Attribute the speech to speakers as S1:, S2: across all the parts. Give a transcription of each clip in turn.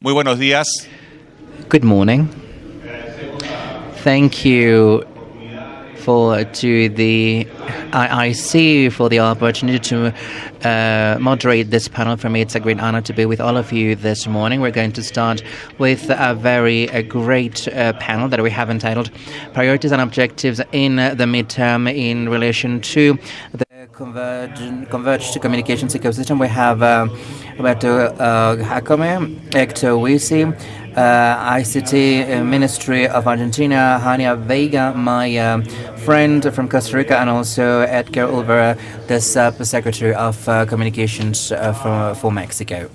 S1: Muy buenos días.
S2: Good morning. Thank you to the IIC for the opportunity to moderate this panel. For me, it's a great honor to be with all of you this morning. We're going to start with a very great panel that we have entitled Priorities and Objectives in the Midterm in relation to the converged communications ecosystem. We have Alberto, Jácome, Héctor, Huici, ICT Ministry of Argentina, Hannia, Vega, my friend from Costa Rica, and also Edgar, Olvera, the Sub-Secretary of Communications for Mexico.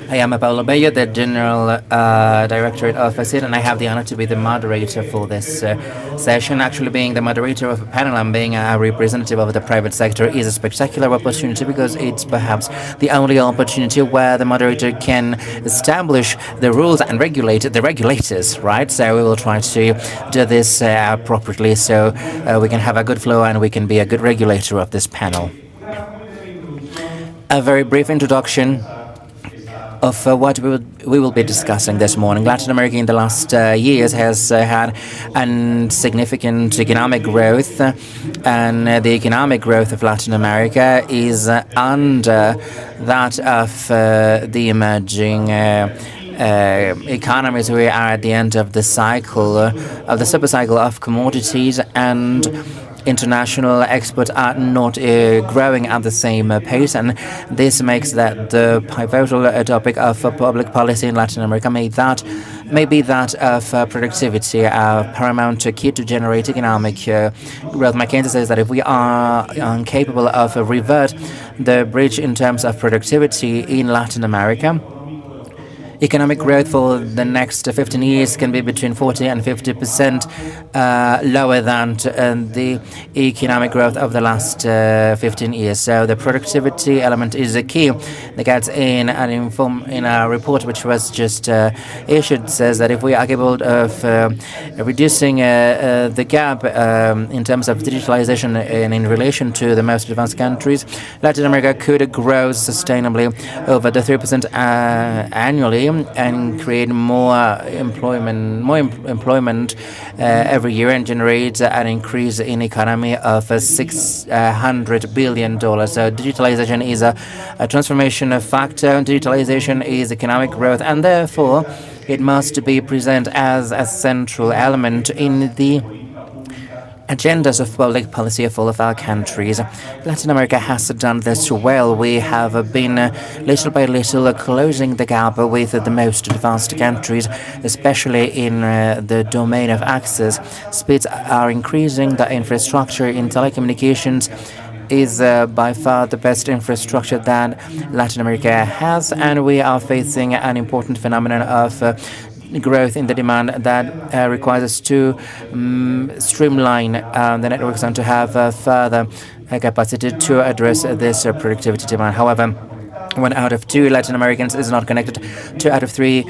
S2: I am Pablo, Bello, the General Directorate of ASIET, and I have the honor to be the moderator for this session. Actually, being the moderator of a panel and being a representative of the private sector is a spectacular opportunity because it's perhaps the only opportunity where the moderator can establish the rules and regulate the regulators, right? So we will try to do this appropriately so we can have a good flow and we can be a good regulator of this panel. A very brief introduction of what we will be discussing this morning. Latin America in the last years has had a significant economic growth, and the economic growth of Latin America is under that of the emerging economies. We are at the end of the cycle, of the super cycle of commodities, and international exports are not growing at the same pace, and this makes that the pivotal topic of public policy in Latin America may be that of productivity, paramount key to generate economic growth. McKinsey says that if we are incapable of revert the bridge in terms of productivity in Latin America, economic growth for the next 15 years can be between 40 and 50% lower than the economic growth of the last 15 years. So the productivity element is a key. The gets in a report which was just issued says that if we are capable of reducing the gap in terms of digitalization and in relation to the most advanced countries, Latin America could grow sustainably over the 3% annually and create more employment every year and generate an increase in economy of $600 billion. So digitalization is a transformation factor. Digitalization is economic growth, and therefore it must be present as a central element in the agendas of public policy of all of our countries. Latin America has done this well. We have been little by little closing the gap with the most advanced countries, especially in the domain of access. Speeds are increasing. The infrastructure in telecommunications is by far the best infrastructure that Latin America has, and we are facing an important phenomenon of growth in the demand that requires us to streamline the networks and to have further capacity to address this productivity demand. However, 1 out of 2 Latin Americans is not connected. 2 out of 3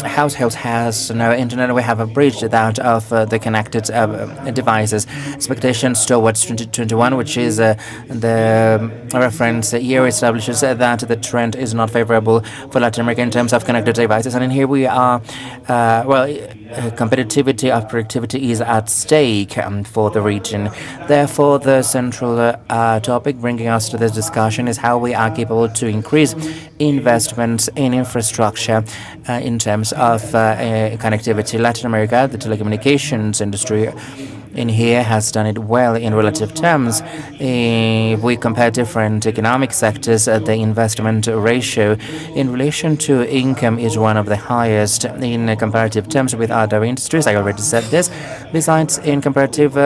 S2: households has no internet. We have a bridge out of the connected devices. Expectations towards 2021, which is the reference year, establishes that the trend is not favorable for Latin America in terms of connected devices. And in here we are, competitivity of productivity is at stake for the region. Therefore, the central topic bringing us to this discussion is how we are capable to increase investments in infrastructure in terms of connectivity. Latin America, the telecommunications industry in here has done it well in relative terms. If we compare different economic sectors, the investment ratio in relation to income is one of the highest in comparative terms with other industries. I already said this. Besides, in comparative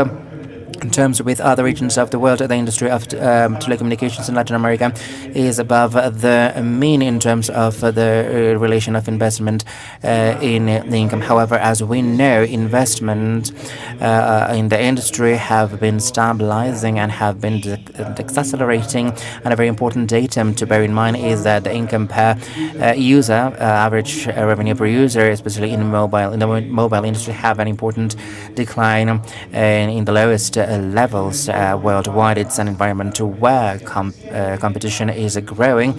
S2: in terms with other regions of the world, the industry of telecommunications in Latin America is above the mean in terms of the relation of investment in the income. However, as we know, investment in the industry have been stabilizing and have been accelerating. And a very important datum to bear in mind is that the income per user, average revenue per user, especially in the mobile industry, have an important decline in the lowest levels worldwide. It's an environment where competition is growing.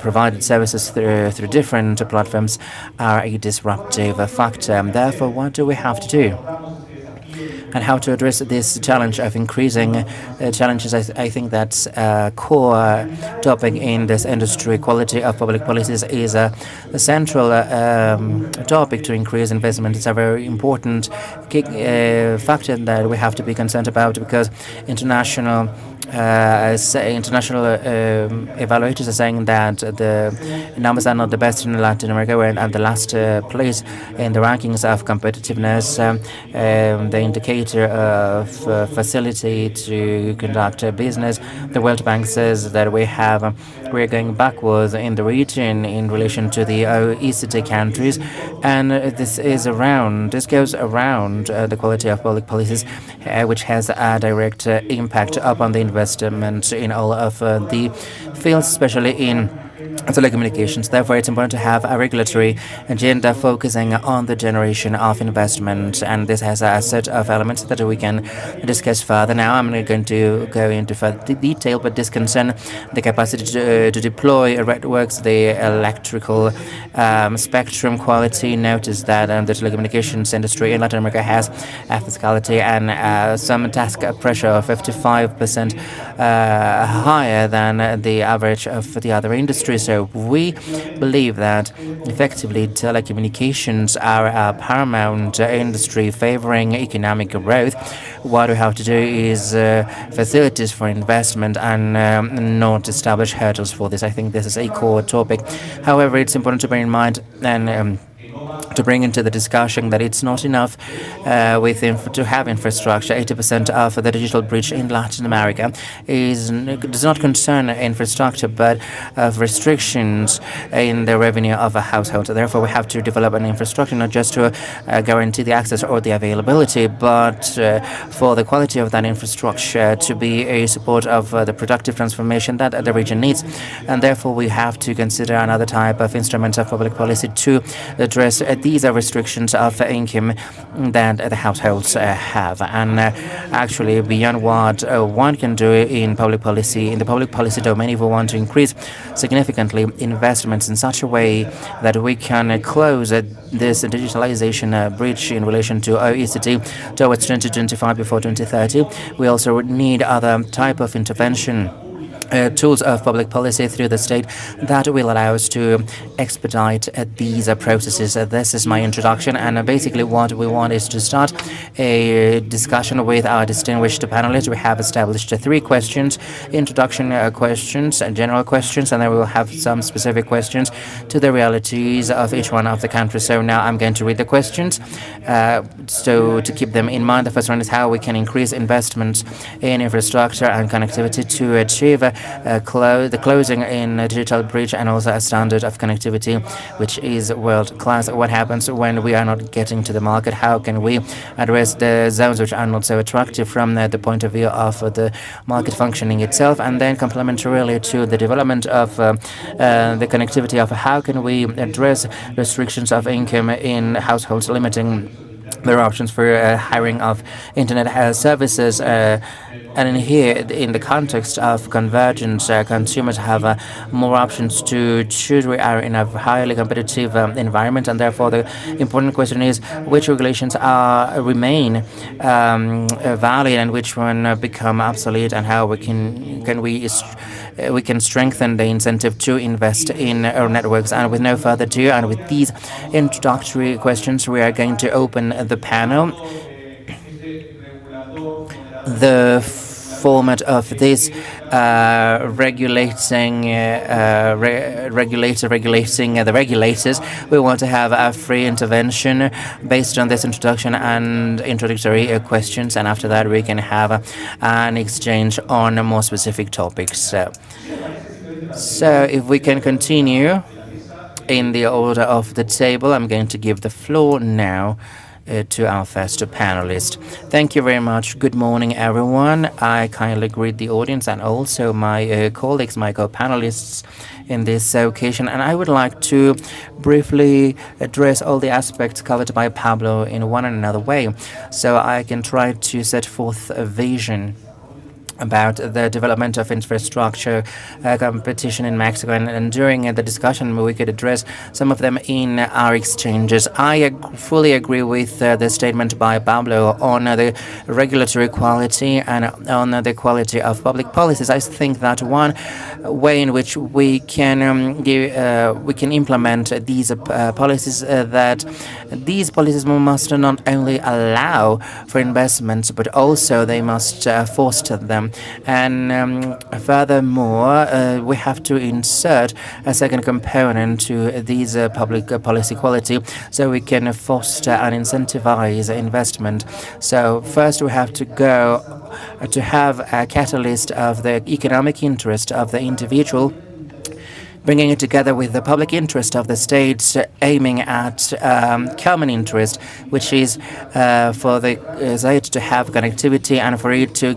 S2: provided services through different platforms are a disruptive factor. Therefore, what do we have to do? And how to address this challenge of increasing challenges, I think that's a core topic in this industry. Quality of public policies is a central topic to increase investment. It's a very important factor that we have to be concerned about, because international evaluators are saying that the numbers are not the best in Latin America. We're at the last place in the rankings of competitiveness. The indicator of facility to conduct business, the World Bank says that we're going backwards in the region in relation to the OECD countries, and this goes around the quality of public policies, which has a direct impact upon the investment in all of the fields, especially in telecommunications. Therefore, it's important to have a regulatory agenda focusing on the generation of investment, and this has a set of elements that we can discuss further. Now, I'm not going to go into further detail, but this concerns the capacity to deploy networks, the electrical spectrum quality. Notice that the telecommunications industry in Latin America has a fiscality and some task pressure of 55% higher than the average of the other industries. So we believe that effectively telecommunications are a paramount industry favoring economic growth. What we have to do is facilities for investment and not establish hurdles for this. I think this is a core topic. However, it's important to bear in mind and to bring into the discussion that it's not enough to have infrastructure. 80% of the digital breach in Latin America does not concern infrastructure, but of restrictions in the revenue of a household. Therefore, we have to develop an infrastructure not just to guarantee the access or the availability, but for the quality of that infrastructure to be a support of the productive transformation that the region needs. And therefore, we have to consider another type of instruments of public policy to address these are restrictions of income that the households have. And actually, beyond what one can do in the public policy domain, if we want to increase significantly investments in such a way that we can close this digitalization breach in relation to OECD towards 2025 before 2030, we also need other type of intervention tools of public policy through the state that will allow us to expedite these processes. This is my introduction, and basically what we want is to start a discussion with our distinguished panelists. We have established 3 questions: introduction questions, general questions, and then we will have some specific questions to the realities of each one of the countries. So now I'm going to read the questions. So to keep them in mind, the first one is how we can increase investments in infrastructure and connectivity to achieve the closing in a digital breach and also a standard of connectivity which is world class. What happens when we are not getting to the market? How can we address the zones which are not so attractive from the point of view of the market functioning itself? And then complementarily to the development of the connectivity of how can we address restrictions of income in households, limiting their options for hiring of internet services. And in here, in the context of convergence, consumers have more options to choose. We are in a highly competitive environment, and therefore the important question is which regulations remain valid and which one become obsolete, and how we can strengthen the incentive to invest in our networks. And with no further ado, and with these introductory questions, we are going to open the panel. The format of this regulating the regulators. We want to have a free intervention based on this introduction and introductory questions, and after that we can have an exchange on more specific topics. So if we can continue in the order of the table, I'm going to give the floor now to our first panelist. Thank you very much. Good morning, everyone. I kindly greet the audience and also my colleagues, my co-panelists in this occasion. And I would like to briefly address all the aspects covered by Pablo in one and another way, so I can try to set forth a vision about the development of infrastructure competition in Mexico. And during the discussion, we could address some of them in our exchanges. I fully agree with the statement by Pablo on the regulatory quality and on the quality of public policies. I think that one way in which we can implement these policies, that these policies must not only allow for investments, but also they must foster them. And furthermore, we have to insert a second component to these public policy quality, so we can foster and incentivize investment. So first we have to go to have a catalyst of the economic interest of the individual, bringing it together with the public interest of the states, aiming at common interest, which is for the state to have connectivity and for it to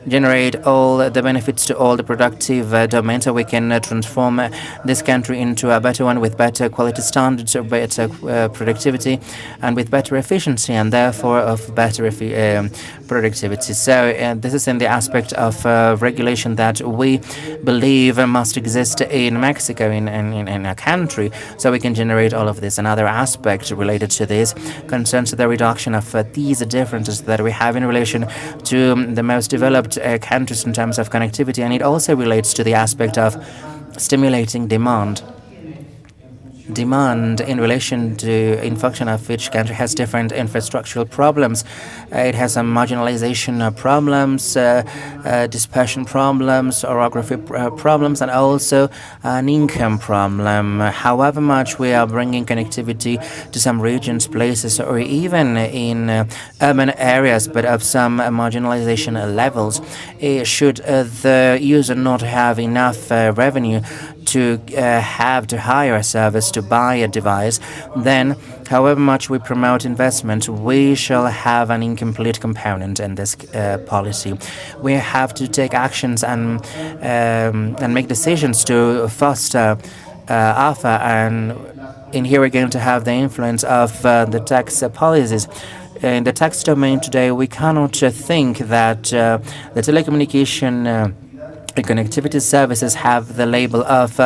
S2: generate all the benefits to all the productive domains, so we can transform this country into a better one with better quality standards, better productivity, and with better efficiency, and therefore of better productivity. So this is in the aspect of regulation that we believe must exist in Mexico, in a country, so we can generate all of this. Another aspect related to this concerns the reduction of these differences that we have in relation to the most developed countries in terms of connectivity, and it also relates to the aspect of stimulating demand. Demand in relation to, in function of each country, has different infrastructural problems. It has some marginalization problems, dispersion problems, orography problems, and also an income problem. However much we are bringing connectivity to some regions, places, or even in urban areas, but of some marginalization levels, should the user not have enough revenue to have to hire a service, to buy a device, then however much we promote investment, we shall have an incomplete component in this policy. We have to take actions and make decisions to foster offer, and in here we're going to have the influence of the tax policies. In the tax domain today, we cannot think that the telecommunication connectivity services have the label of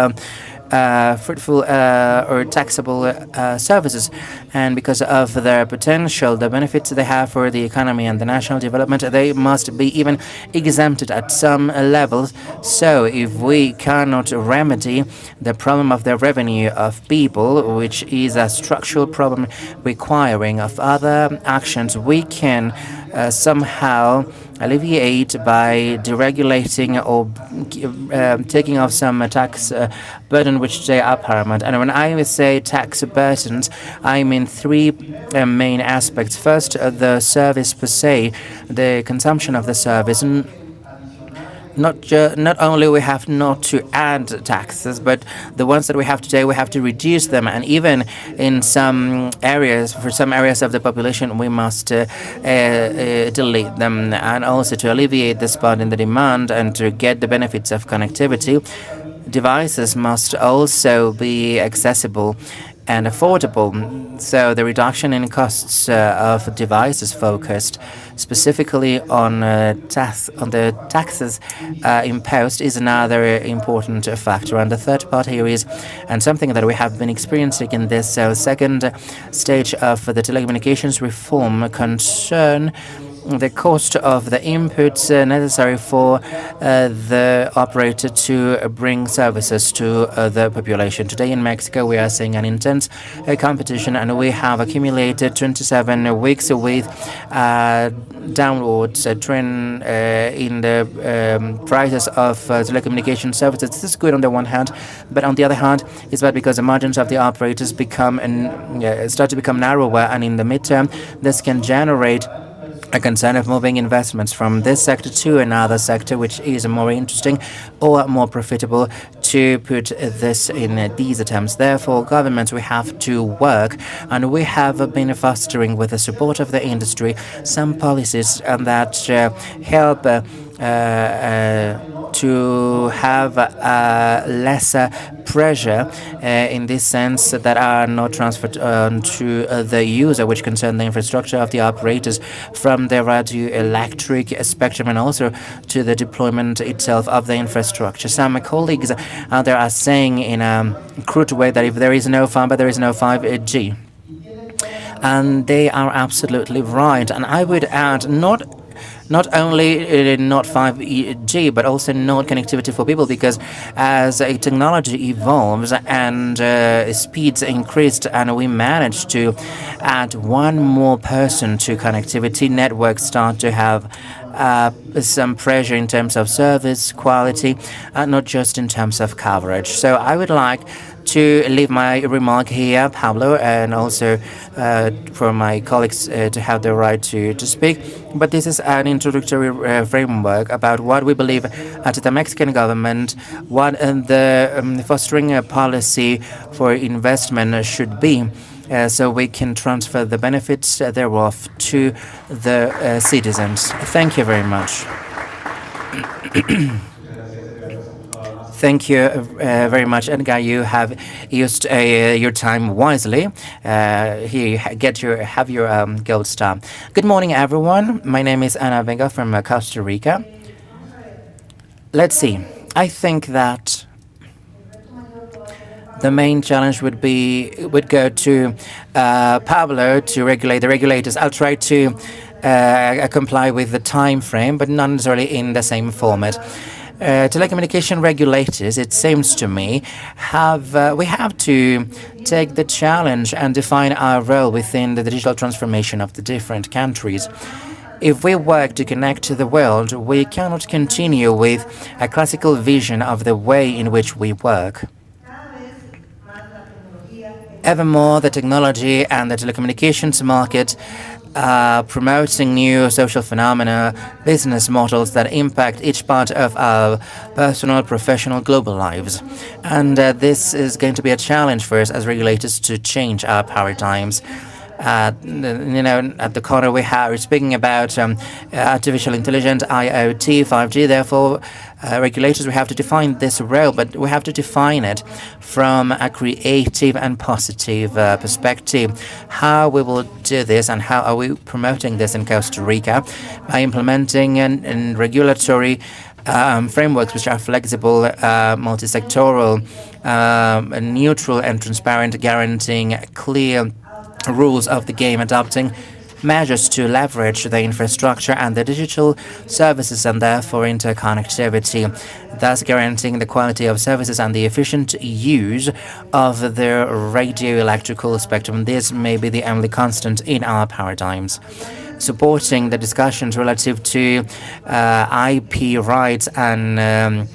S2: fruitful or taxable services, and because of their potential, the benefits they have for the economy and the national development, they must be even exempted at some levels. So if we cannot remedy the problem of the revenue of people, which is a structural problem requiring of other actions, we can somehow alleviate by deregulating or taking off some tax burden which today are paramount. And when I say tax burdens, I mean three main aspects. First, the service per se, the consumption of the service. Not only we have not to add taxes, but the ones that we have today, we have to reduce them. And even in some areas, for some areas of the population, we must delete them. And also to alleviate the spot in the demand and to get the benefits of connectivity, devices must also be accessible and affordable. So the reduction in costs of devices focused specifically on the taxes imposed is another important factor. And the third part here is, and something that we have been experiencing in this second stage of the telecommunications reform, concern the cost of the inputs necessary for the operator to bring services to the population. Today in Mexico, we are seeing an intense competition, and we have accumulated 27 weeks with downwards trend in the prices of telecommunication services. This is good on the one hand, but on the other hand, it's bad because the margins of the operators start to become narrower, and in the midterm, this can generate a concern of moving investments from this sector to another sector, which is more interesting or more profitable to put this in these attempts. Therefore, governments, we have to work, and we have been fostering, with the support of the industry, some policies that help to have lesser pressure in this sense that are not transferred to the user, which concern the infrastructure of the operators from the radioelectric spectrum and also to the deployment itself of the infrastructure. Some colleagues out there are saying in a crude way that if there is no fiber, there is no 5G. And they are absolutely right. And I would add not only not 5G, but also not connectivity for people, because as technology evolves and speeds increased and we manage to add one more person to connectivity, networks start to have some pressure in terms of service quality, not just in terms of coverage. So I would like to leave my remark here, Pablo, and also for my colleagues to have the right to speak. But this is an introductory framework about what we believe at the Mexican government, what the fostering policy for investment should be, so we can transfer the benefits thereof to the citizens. Thank you very much. Thank you very much, Edgar. You have used your time wisely. Here, have your gold star. Good morning, everyone. My name is Vega from Costa Rica. Let's see. I think that the main challenge would go to Pablo to regulate the regulators. I'll try to comply with the time frame, but not necessarily in the same format. Telecommunication regulators, it seems to me, we have to take the challenge and define our role within the digital transformation of the different countries. If we work to connect to the world, we cannot continue with a classical vision of the way in which we work. Evermore, the technology and the telecommunications market promoting new social phenomena, business models that impact each part of our personal, professional, global lives. And this is going to be a challenge for us as regulators to change our paradigms. At the corner we're speaking about artificial intelligence, IoT, 5G. Therefore, regulators, we have to define this role, but we have to define it from a creative and positive perspective. How we will do this and how are we promoting this in Costa Rica? By implementing and regulatory frameworks which are flexible, multi-sectoral, neutral and transparent, guaranteeing clear rules of the game, adopting measures to leverage the infrastructure and the digital services and therefore interconnectivity, thus guaranteeing the quality of services and the efficient use of the radio-electrical spectrum. This may be the only constant in our paradigms. Supporting the discussions relative to IP rights and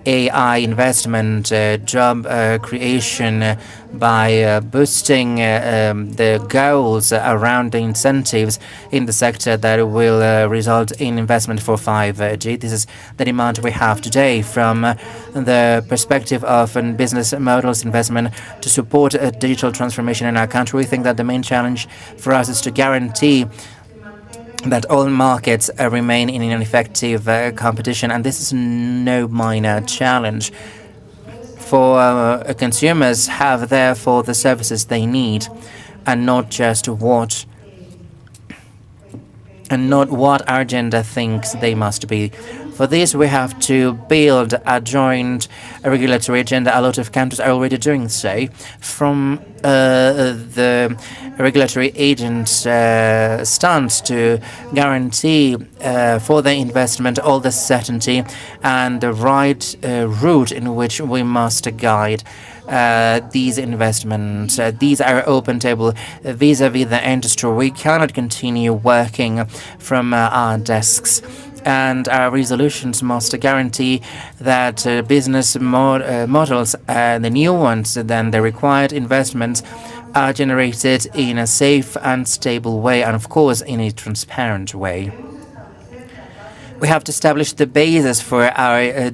S2: AI investment, job creation by boosting the goals around the incentives in the sector that will result in investment for 5G. This is the demand we have today from the perspective of business models investment to support a digital transformation in our country. We think that the main challenge for us is to guarantee that all markets remain in an effective competition, and this is no minor challenge. For consumers have therefore the services they need, and not what our agenda thinks they must be. For this, we have to build a joint regulatory agenda. A lot of countries are already doing so. From the regulatory agent's stance to guarantee for the investment all the certainty and the right route in which we must guide these investments. These are open table vis-a-vis the industry. We cannot continue working from our desks. And our resolutions must guarantee that business models, the new ones, then the required investments, are generated in a safe and stable way, and of course in a transparent way. We have to establish the basis for our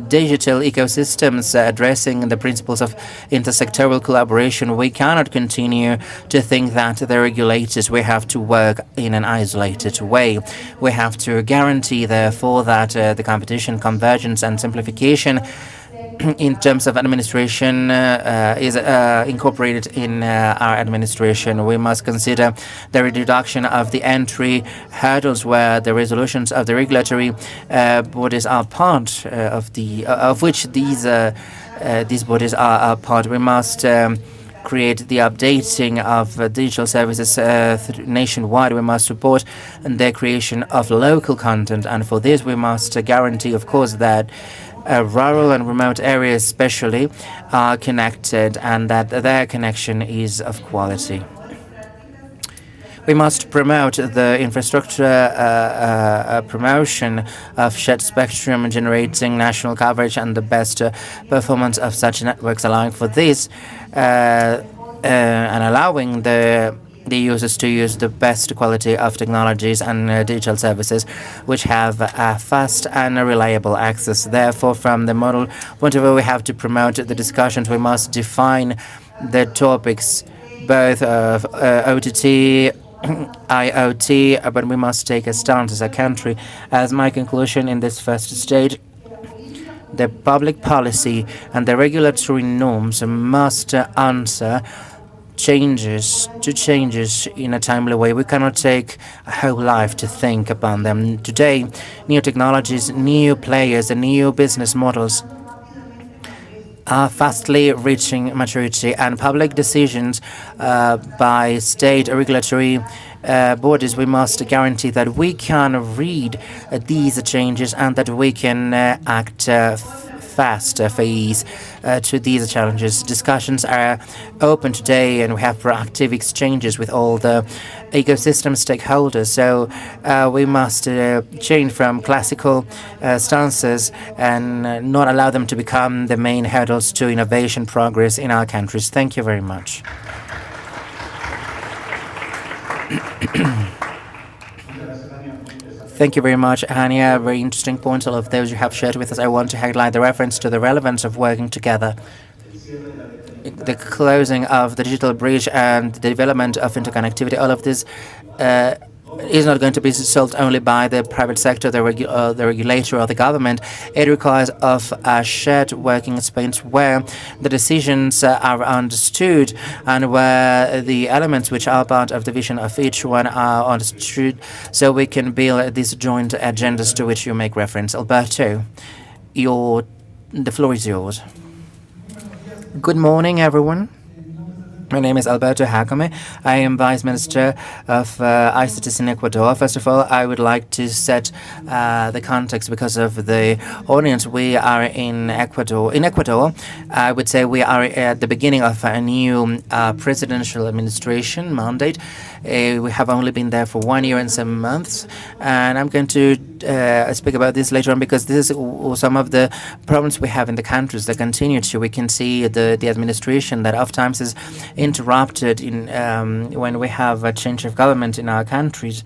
S2: digital ecosystems addressing the principles of intersectoral collaboration, we cannot continue to think that the regulators we have to work in an isolated way. We have to guarantee, therefore, that the competition, convergence, and simplification in terms of administration is incorporated in our administration. We must consider the reduction of the entry hurdles where the resolutions of the regulatory bodies are part of which these bodies are part. We must create the updating of digital services nationwide. We must support the creation of local content, and for this we must guarantee, of course, that rural and remote areas especially are connected and that their connection is of quality. We must promote the infrastructure promotion of shared spectrum, generating national coverage and the best performance of such networks, allowing for this and allowing the users to use the best quality of technologies and digital services which have fast and reliable access. Therefore, from the model point of view, we have to promote the discussions. We must define the topics, both of OTT, IoT, but we must take a stance as a country. As my conclusion in this first stage, the public policy and the regulatory norms must answer changes in a timely way. We cannot take a whole life to think about them. Today, new technologies, new players, and new business models are fastly reaching maturity, and public decisions by state regulatory bodies, we must guarantee that we can read these changes and that we can act fast face to these challenges. Discussions are open today, and we have proactive exchanges with all the ecosystem stakeholders. So we must change from classical stances and not allow them to become the main hurdles to innovation progress in our countries. Thank you very much. Thank you very much, Hannia. Very interesting points, all of those you have shared with us. I want to highlight the reference to the relevance of working together. The closing of the digital bridge and the development of interconnectivity, all of this is not going to be solved only by the private sector, the regulator, or the government. It requires of a shared working space where the decisions are understood and where the elements which are part of the vision of each one are understood, so we can build these joint agendas to which you make reference. Alberto, the floor is yours. Good morning, everyone. My name is Alberto Jácome. I am Vice Minister of ASIET in Ecuador. First of all, I would like to set the context because of the audience. We are in Ecuador. In Ecuador, I would say we are at the beginning of a new presidential administration mandate. We have only been there for 1 year and some months, and I'm going to speak about this later on because this is some of the problems we have in the countries that continue to. We can see the administration that oftentimes is interrupted in when we have a change of government in our countries.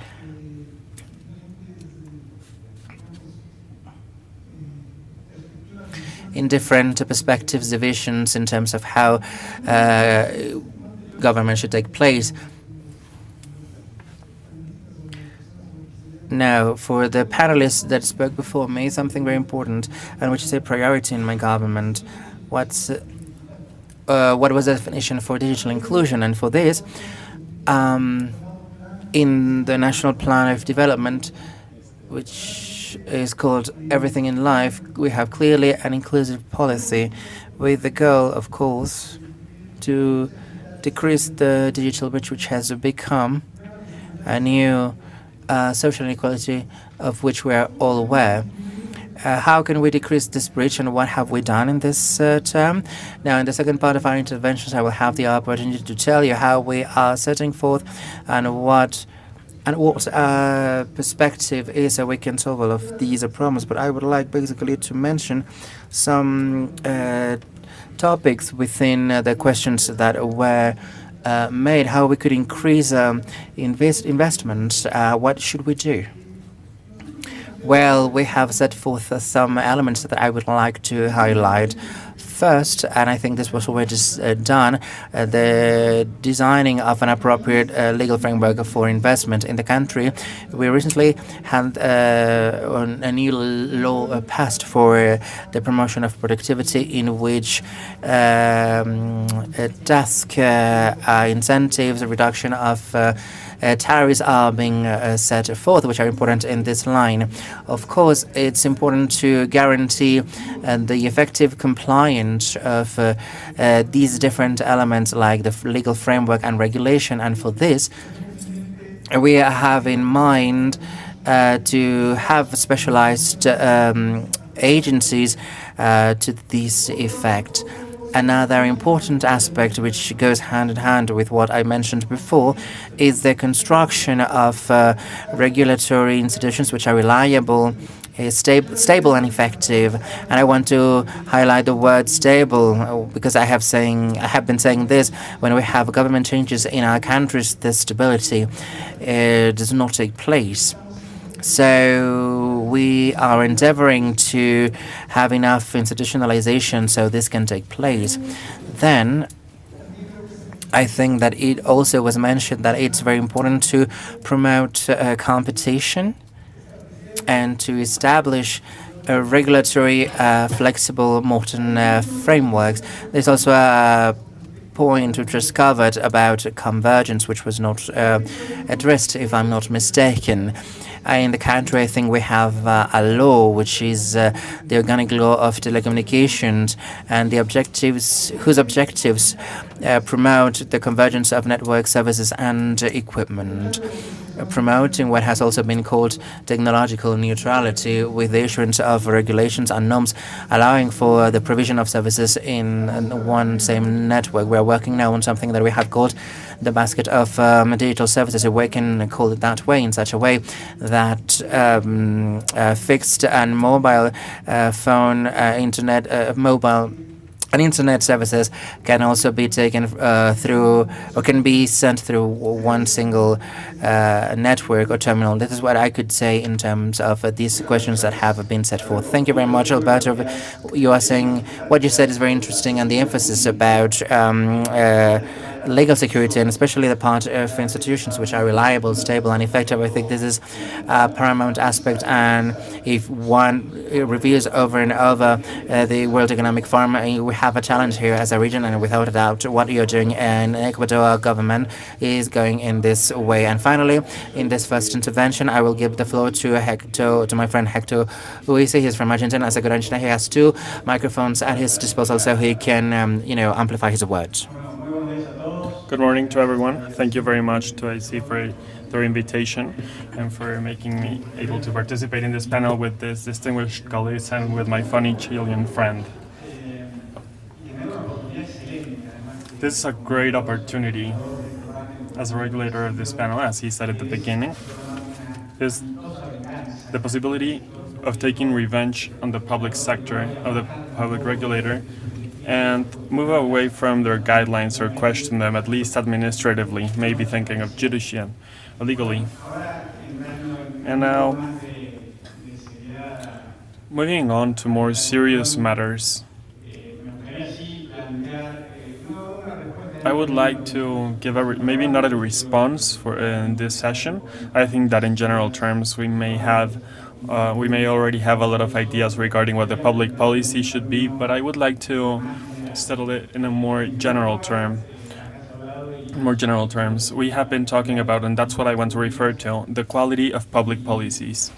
S2: In different perspectives, divisions in terms of how government should take place. Now, for the panelists that spoke before me, something very important and which is a priority in my government. What was the definition for digital inclusion? And for this, in the National Plan of Development, which is called Everything in Life, we have clearly an inclusive policy with the goal, of course, to decrease the digital bridge, which has become a new social inequality of which we are all aware. How can we decrease this bridge, and what have we done in this term? Now, in the second part of our interventions, I will have the opportunity to tell you how we are setting forth and what perspective is so we can solve all of these problems. But I would like basically to mention some topics within the questions that were made, how we could increase investments. What should we do? Well, we have set forth some elements that I would like to highlight. First, and I think this was already done, the designing of an appropriate legal framework for investment in the country. We recently had a new law passed for the promotion of productivity, in which task incentives, a reduction of tariffs are being set forth, which are important in this line. Of course, it's important to guarantee the effective compliance of these different elements, like the legal framework and regulation. And for this, we have in mind to have specialized agencies to this effect. Another important aspect, which goes hand in hand with what I mentioned before, is the construction of regulatory institutions which are reliable, stable and effective. And I want to highlight the word stable, because I have been saying this: when we have government changes in our countries, the stability does not take place. So we are endeavoring to have enough institutionalization so this can take place. Then I think that it also was mentioned that it's very important to promote competition and to establish regulatory, flexible, modern frameworks. There's also a point which was covered about convergence, which was not addressed, if I'm not mistaken. In the country, I think we have a law which is the organic law of telecommunications, and the whose objectives promote the convergence of network services and equipment, promoting what has also been called technological neutrality, with the issuance of regulations and norms allowing for the provision of services in one same network. We are working now on something that we have called the basket of digital services, if we can call it that way, in such a way that fixed and mobile phone, internet services can also be taken through, or can be sent through, one single network or terminal. This is what I could say in terms of these questions that have been set forth. Thank you very much, Alberto. You are saying, what you said is very interesting, and the emphasis about legal security, and especially the part of institutions which are reliable, stable, and effective. I think this is a paramount aspect, and if one reviews over and over the World Economic Forum, we have a challenge here as a region, and without a doubt, what you're doing in Ecuador government is going in this way. And finally, in this first intervention, I will give the floor to Héctor, to my friend Héctor Huici. He's from Argentina. As a good Argentine, he has 2 microphones at his disposal, so he can, amplify his words.
S1: Good morning to everyone. Thank you very much to ASIET for their invitation and for making me able to participate in this panel with this distinguished colleagues and with my funny Chilean friend. This is a great opportunity as a regulator of this panel, as he said at the beginning, is the possibility of taking revenge on the public sector, of the public regulator, and move away from their guidelines or question them, at least administratively, maybe thinking of judicial, legally. And now, moving on to more serious matters, I would like to give maybe not a response for in this session. I think that in general terms we may already have a lot of ideas regarding what the public policy should be, but I would like to settle it in a more general terms. We have been talking about, and that's what I want to refer to, the quality of public policies.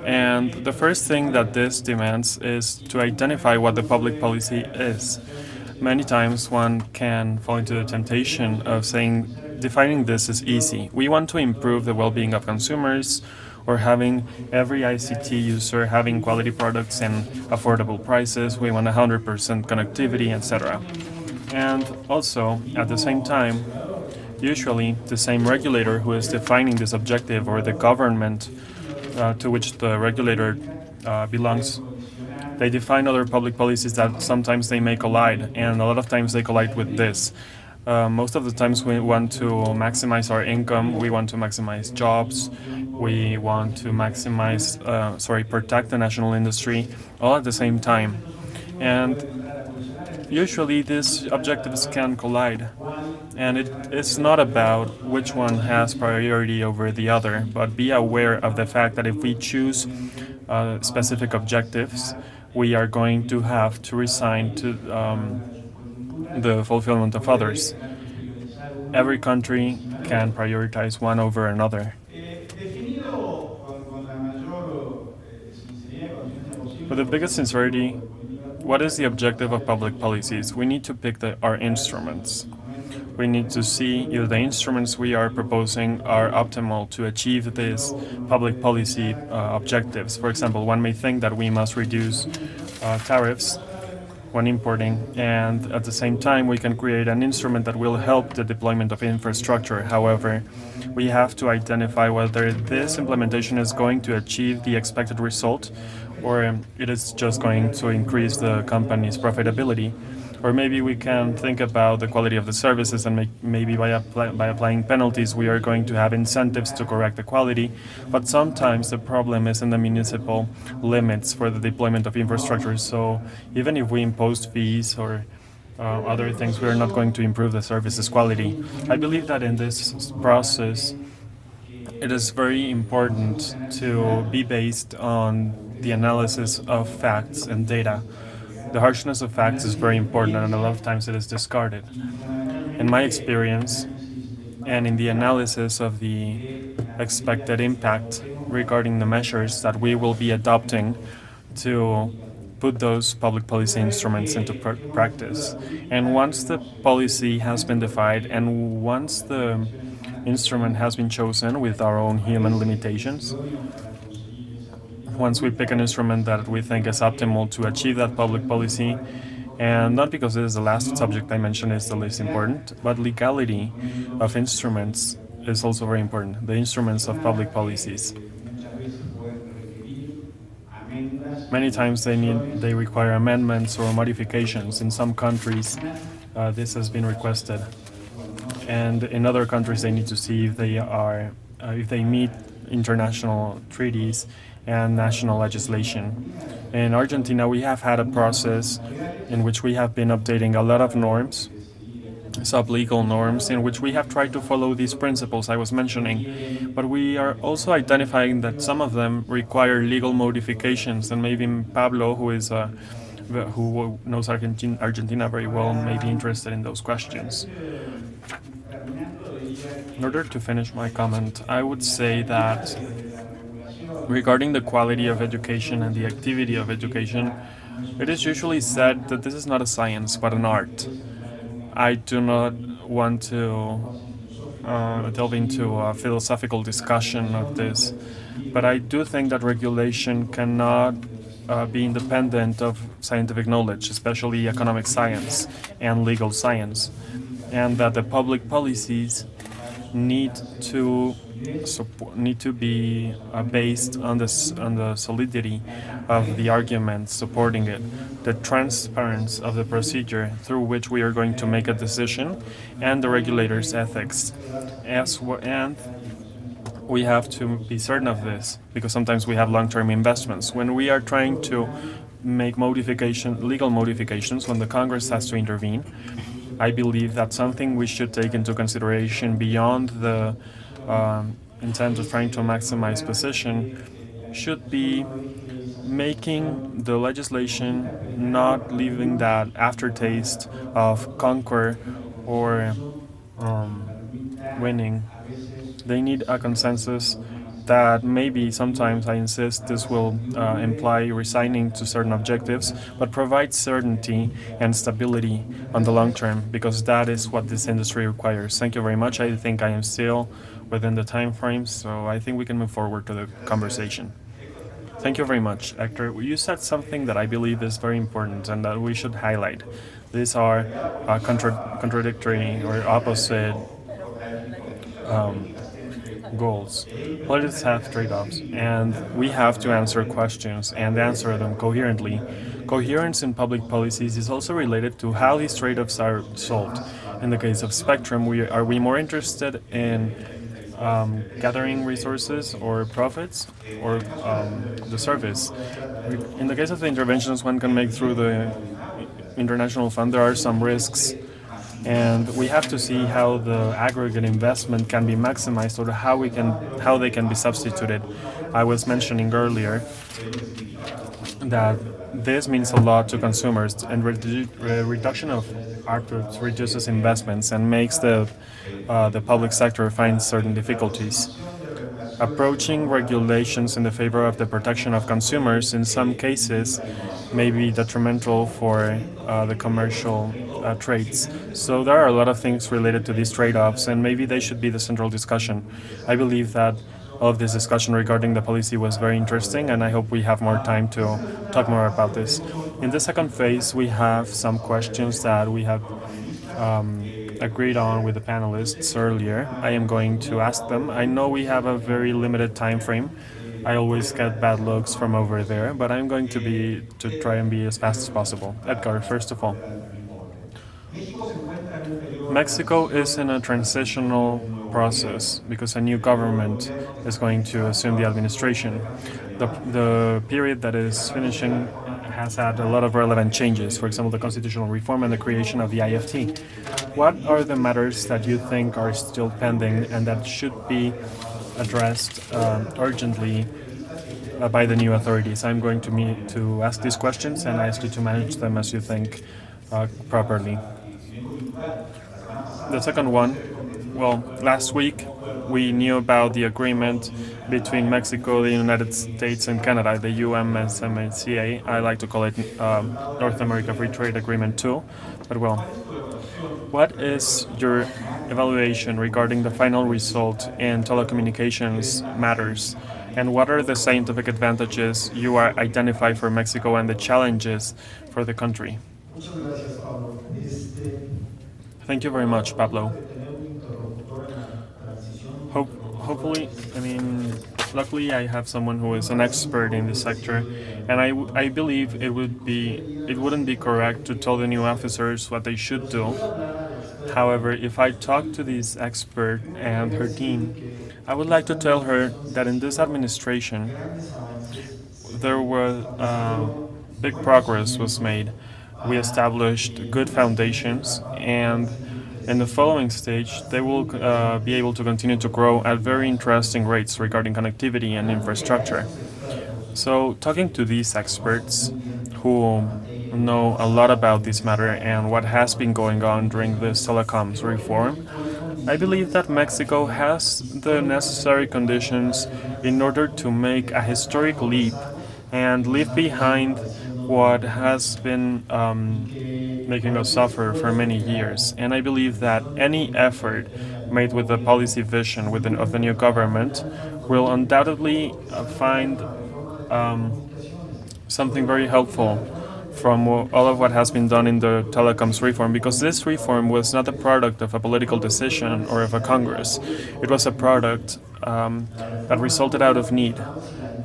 S1: And the first thing that this demands is to identify what the public policy is. Many times one can fall into the temptation of saying, defining this is easy. We want to improve the well-being of consumers, or having every ICT user having quality products and affordable prices. We want 100% connectivity, etc. And also, at the same time, usually the same regulator who is defining this objective, or the government to which the regulator belongs, they define other public policies that sometimes they may collide, and a lot of times they collide with this. Most of the times we want to maximize our income, we want to maximize jobs, we want to protect the national industry, all at the same time. And usually these objectives can collide. And it's not about which one has priority over the other, but be aware of the fact that if we choose specific objectives, we are going to have to resign to the fulfillment of others. Every country can prioritize one over another. With the biggest sincerity, what is the objective of public policies? We need to pick our instruments. We need to see if the instruments we are proposing are optimal to achieve these public policy objectives. For example, one may think that we must reduce tariffs when importing, and at the same time we can create an instrument that will help the deployment of infrastructure. However, we have to identify whether this implementation is going to achieve the expected result, or it is just going to increase the company's profitability. Or maybe we can think about the quality of the services, and maybe by applying penalties we are going to have incentives to correct the quality. But sometimes the problem is in the municipal limits for the deployment of infrastructure. So even if we impose fees or other things, we are not going to improve the services quality. I believe that in this process it is very important to be based on the analysis of facts and data. The harshness of facts is very important, and a lot of times it is discarded. In my experience, and in the analysis of the expected impact regarding the measures that we will be adopting to put those public policy instruments into practice. And once the policy has been defined, and once the instrument has been chosen with our own human limitations, once we pick an instrument that we think is optimal to achieve that public policy, and not because it is the last subject I mentioned is the least important, but legality of instruments is also very important, the instruments of public policies. Many times they require amendments or modifications. In some countries, this has been requested, and in other countries they need to see if they meet international treaties and national legislation. In Argentina, we have had a process in which we have been updating a lot of norms, sub-legal norms, in which we have tried to follow these principles I was mentioning, but we are also identifying that some of them require legal modifications, and maybe Pablo, who knows Argentina very well, may be interested in those questions. In order to finish my comment, I would say that regarding the quality of education and the activity of education, it is usually said that this is not a science but an art. I do not want to delve into a philosophical discussion of this, but I do think that regulation cannot be independent of scientific knowledge, especially economic science and legal science, and that the public policies need to be based on the solidity of the arguments supporting it, the transparency of the procedure through which we are going to make a decision, and the regulator's ethics. And we have to be certain of this, because sometimes we have long-term investments. When we are trying to make legal modifications, when the Congress has to intervene, I believe that's something we should take into consideration beyond the intent of trying to maximize position, should be making the legislation not leaving that aftertaste of conquer or winning. They need a consensus that maybe sometimes, I insist, this will imply resigning to certain objectives, but provide certainty and stability on the long term, because that is what this industry requires. Thank you very much. I think I am still within the time frames, so I think we can move forward to the conversation. Thank you very much, Héctor. You said something that I believe is very important and that we should highlight. These are contradictory or opposite goals. Politics have trade-offs, and we have to answer questions and answer them coherently. Coherence in public policies is also related to how these trade-offs are solved. In the case of spectrum, are we more interested in gathering resources or profits or the service? In the case of the interventions one can make through the international fund, there are some risks, and we have to see how the aggregate investment can be maximized or how they can be substituted. I was mentioning earlier that this means a lot to consumers, and reduction of outputs reduces investments and makes the public sector find certain difficulties. Approaching regulations in the favor of the protection of consumers in some cases may be detrimental for the commercial trades. So there are a lot of things related to these trade-offs, and maybe they should be the central discussion. I believe that all of this discussion regarding the policy was very interesting, and I hope we have more time to talk more about this. In the second phase, we have some questions that we have agreed on with the panelists earlier. I am going to ask them. I know we have a very limited time frame. I always get bad looks from over there, but I'm going to try and be as fast as possible. Edgar, first of all. Mexico is in a transitional process because a new government is going to assume the administration. The period that is finishing has had a lot of relevant changes, for example, the constitutional reform and the creation of the IFT. What are the matters that you think are still pending and that should be addressed urgently by the new authorities? I'm going to ask these questions, and I ask you to manage them as you think properly. The second one, well, last week we knew about the agreement between Mexico, the United States, and Canada, the USMCA. I like to call it North America Free Trade Agreement too. But well, what is your evaluation regarding the final result in telecommunications matters? And what are the scientific advantages you are identify for Mexico and the challenges for the country? Thank you very much, Pablo. Hopefully, luckily I have someone who is an expert in this sector, and I believe it wouldn't be correct to tell the new officers what they should do. However, if I talk to this expert and her team, I would like to tell her that in this administration, there was big progress was made. We established good foundations, and in the following stage, they will be able to continue to grow at very interesting rates regarding connectivity and infrastructure. So, talking to these experts who know a lot about this matter and what has been going on during this telecoms reform, I believe that Mexico has the necessary conditions in order to make a historic leap and leave behind what has been making us suffer for many years. And I believe that any effort made with the policy vision of the new government will undoubtedly find something very helpful from all of what has been done in the telecoms reform, because this reform was not a product of a political decision or of a Congress. It was a product that resulted out of need.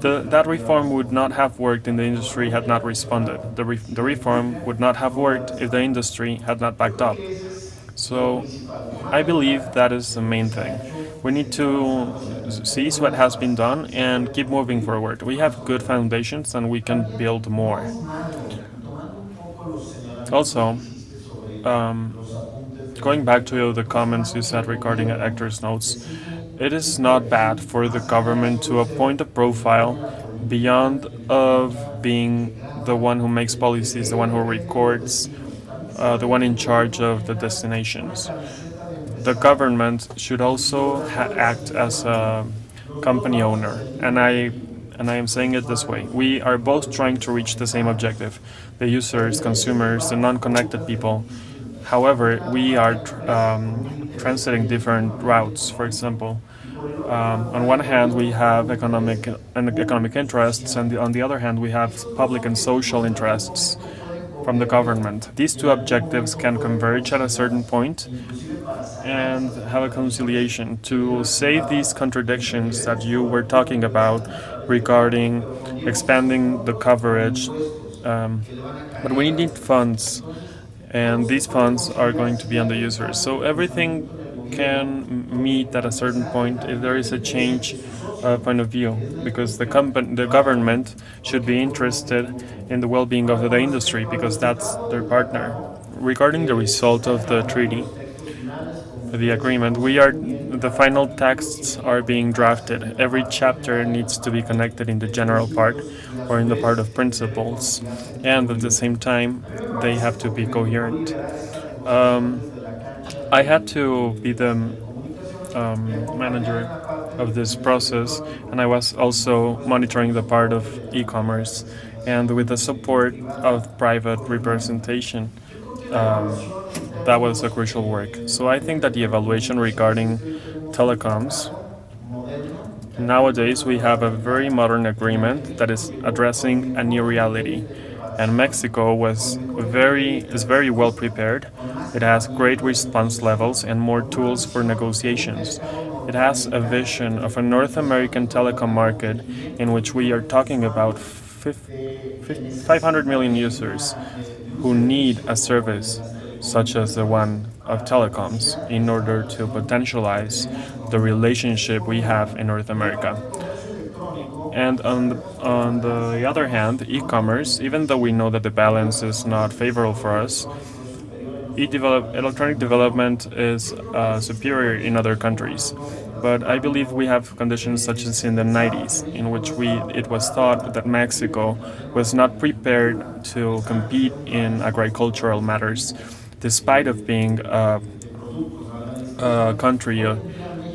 S1: That reform would not have worked if the industry had not responded. The reform would not have worked if the industry had not backed up. So I believe that is the main thing. We need to seize what has been done and keep moving forward. We have good foundations and we can build more. Also, going back to the comments you said regarding Hector's notes, it is not bad for the government to appoint a profile beyond of being the one who makes policies, the one who records, the one in charge of the destinations. The government should also act as a company owner, and I am saying it this way. We are both trying to reach the same objective, the users, consumers, the non-connected people. However, we are transiting different routes. For example, on one hand, we have economic interests, and on the other hand, we have public and social interests. from the government. These two objectives can converge at a certain point and have a conciliation to save these contradictions that you were talking about regarding expanding the coverage. But we need funds, and these funds are going to be on the users. So everything can meet at a certain point if there is a change point of view, because the government should be interested in the well-being of the industry because that's their partner. Regarding the result of the treaty, the agreement, the final texts are being drafted. Every chapter needs to be connected in the general part or in the part of principles, and at the same time, they have to be coherent. I had to be the manager of this process, and I was also monitoring the part of e-commerce, and with the support of private representation. That was a crucial work. So I think that the evaluation regarding telecoms, nowadays we have a very modern agreement that is addressing a new reality. And Mexico is very well prepared. It has great response levels and more tools for negotiations. It has a vision of a North American telecom market in which we are talking about 500 million users who need a service such as the one of telecoms in order to potentialize the relationship we have in North America. And on the other hand, e-commerce, even though we know that the balance is not favorable for us, electronic development is superior in other countries. But I believe we have conditions such as in the 90s, in which it was thought that Mexico was not prepared to compete in agricultural matters, despite of being a country, a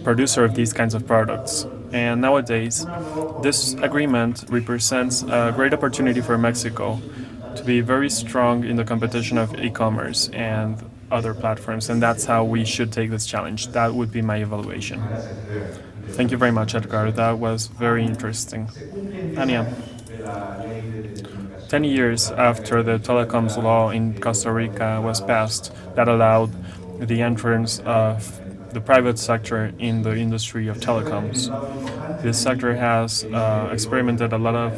S1: producer of these kinds of products. And nowadays, this agreement represents a great opportunity for Mexico to be very strong in the competition of e-commerce and other platforms, and that's how we should take this challenge. That would be my evaluation. Thank you very much, Edgar. That was very interesting. Hannia, 10 years after the telecoms law in Costa Rica was passed that allowed the entrance of the private sector in the industry of telecoms. This sector has experimented a lot of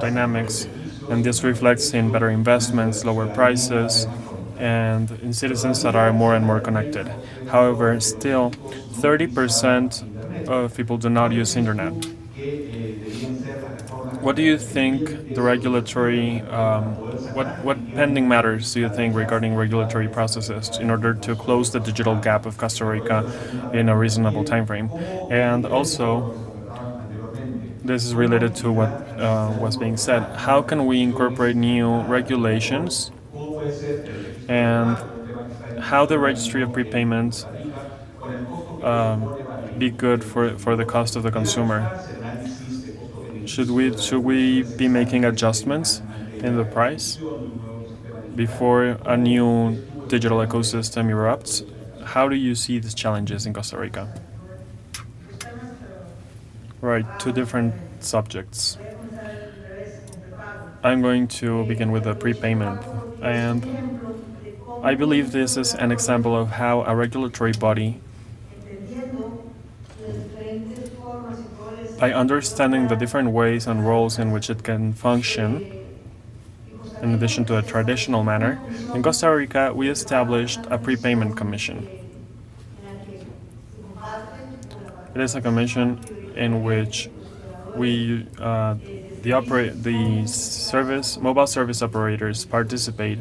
S1: dynamics, and this reflects in better investments, lower prices, and in citizens that are more and more connected. However, still, 30% of people do not use internet. What do you think the regulatory, what pending matters do you think regarding regulatory processes in order to close the digital gap of Costa Rica in a reasonable time frame? And also, this is related to what was being said. How can we incorporate new regulations and how the registry of prepayments be good for the cost of the consumer? Should we be making adjustments in the price before a new digital ecosystem erupts? How do you see these challenges in Costa Rica? Right, two different subjects. I'm going to begin with the prepayment, and I believe this is an example of how a regulatory body, by understanding the different ways and roles in which it can function, in addition to a traditional manner, in Costa Rica we established a prepayment commission. It is a commission in which mobile service operators participate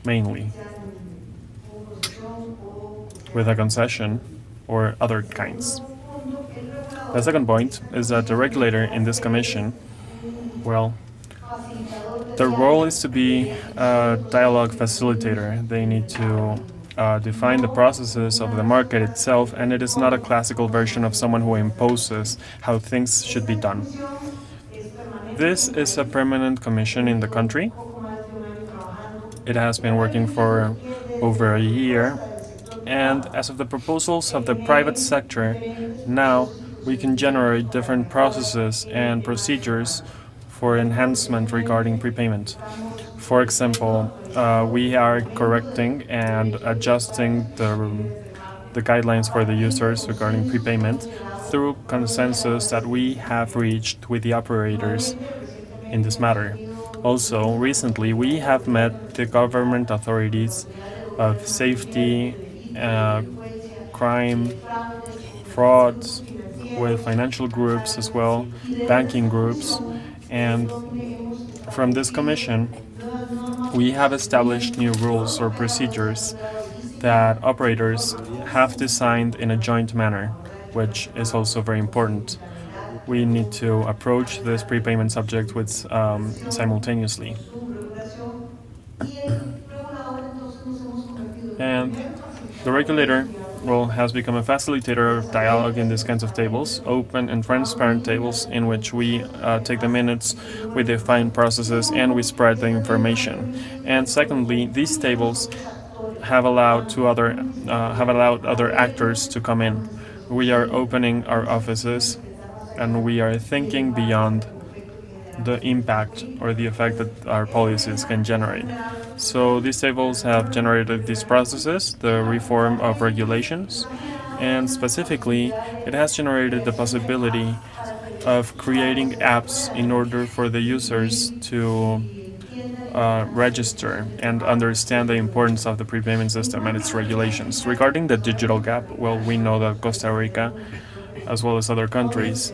S1: mainly with a concession or other kinds. The second point is that the regulator in this commission, their role is to be a dialogue facilitator. They need to define the processes of the market itself, and it is not a classical version of someone who imposes how things should be done. This is a permanent commission in the country. It has been working for over a year, and as of the proposals of the private sector, now we can generate different processes and procedures for enhancement regarding prepayment. For example, we are correcting and adjusting the guidelines for the users regarding prepayment through consensus that we have reached with the operators in this matter. Also, recently we have met the government authorities of safety, crime, frauds, with financial groups as well, banking groups, and from this commission, we have established new rules or procedures that operators have designed in a joint manner, which is also very important. We need to approach this prepayment subject with simultaneously. And the regulator, well, has become a facilitator of dialogue in these kinds of tables, open and transparent tables in which we take the minutes, we define processes, and we spread the information. And secondly, these tables have allowed other actors to come in. We are opening our offices, and we are thinking beyond the impact or the effect that our policies can generate. So these tables have generated these processes, the reform of regulations, and specifically, it has generated the possibility of creating apps in order for the users to register and understand the importance of the prepayment system and its regulations. Regarding the digital gap, well, we know that Costa Rica, as well as other countries,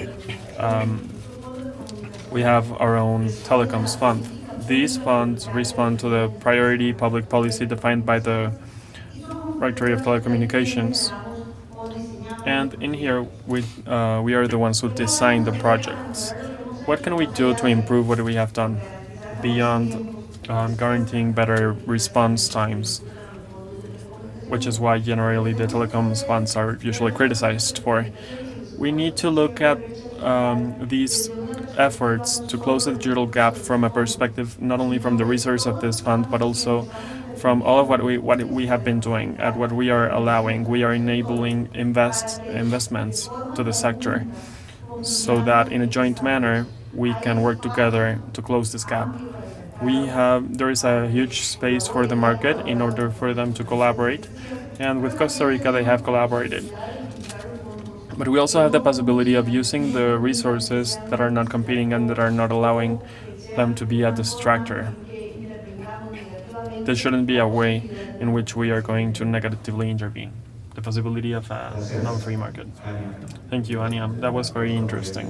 S1: we have our own telecoms fund. These funds respond to the priority public policy defined by the Rectory of Telecommunications. And in here, we are the ones who design the projects. What can we do to improve what we have done beyond guaranteeing better response times, which is why generally the telecoms funds are usually criticized for? We need to look at these efforts to close the digital gap from a perspective not only from the resource of this fund, but also from all of what we have been doing, at what we are allowing. We are enabling investments to the sector so that in a joint manner we can work together to close this gap. There is a huge space for the market in order for them to collaborate, and with Costa Rica they have collaborated. But we also have the possibility of using the resources that are not competing and that are not allowing them to be a distractor. There shouldn't be a way in which we are going to negatively intervene. The possibility of a non-free market. Thank you, Hannia. That was very interesting.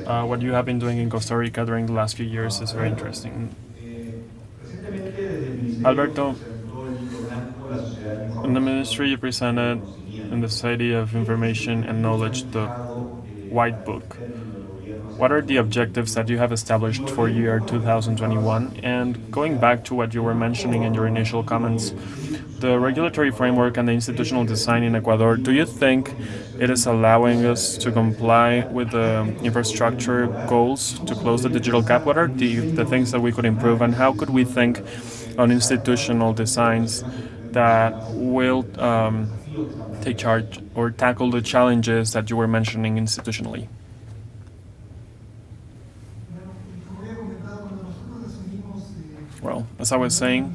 S1: What you have been doing in Costa Rica during the last few years is very interesting. Alberto, in the ministry you presented in the Society of Information and Knowledge the White Book. What are the objectives that you have established for year 2021? And going back to what you were mentioning in your initial comments, the regulatory framework and the institutional design in Ecuador, do you think it is allowing us to comply with the infrastructure goals to close the digital gap? What are the things that we could improve, and how could we think on institutional designs that will take charge or tackle the challenges that you were mentioning institutionally? Well, as I was saying,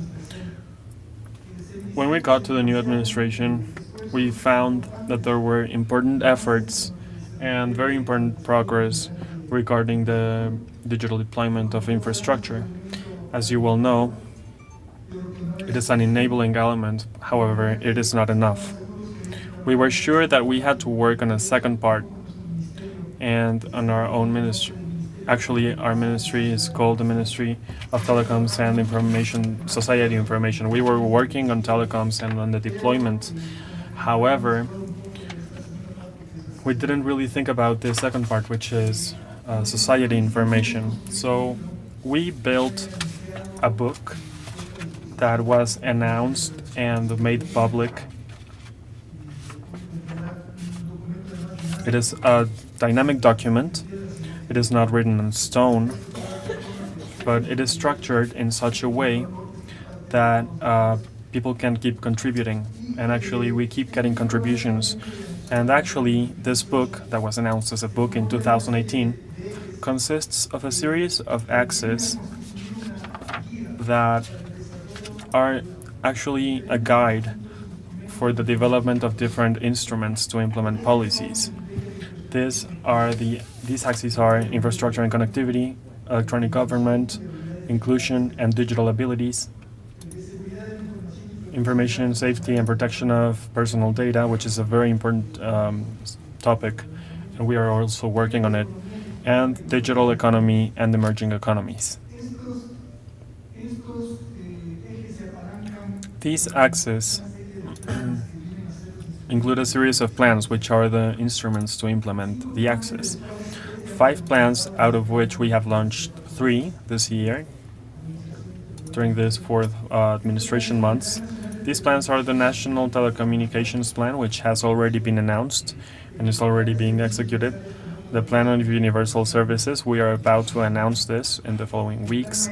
S1: when we got to the new administration, we found that there were important efforts and very important progress regarding the digital deployment of infrastructure. As you well know, it is an enabling element, however, it is not enough. We were sure that we had to work on a second part and on our own ministry. Actually, our ministry is called the Ministry of Telecoms and Information, Society Information. We were working on telecoms and on the deployment. However, we didn't really think about the second part, which is society information. So we built a book that was announced and made public. It is a dynamic document. It is not written in stone, but it is structured in such a way that people can keep contributing. And actually, we keep getting contributions. And actually, this book that was announced as a book in 2018 consists of a series of axes that are actually a guide for the development of different instruments to implement policies. These axes are infrastructure and connectivity, electronic government, inclusion and digital abilities, information safety and protection of personal data, which is a very important topic, and we are also working on it, and digital economy and emerging economies. These axes include a series of plans, which are the instruments to implement the axis. 5 plans, out of which we have launched 3 this year, during this 4th administration months. These plans are the National Telecommunications Plan, which has already been announced and is already being executed. The Plan on Universal Services, we are about to announce this in the following weeks.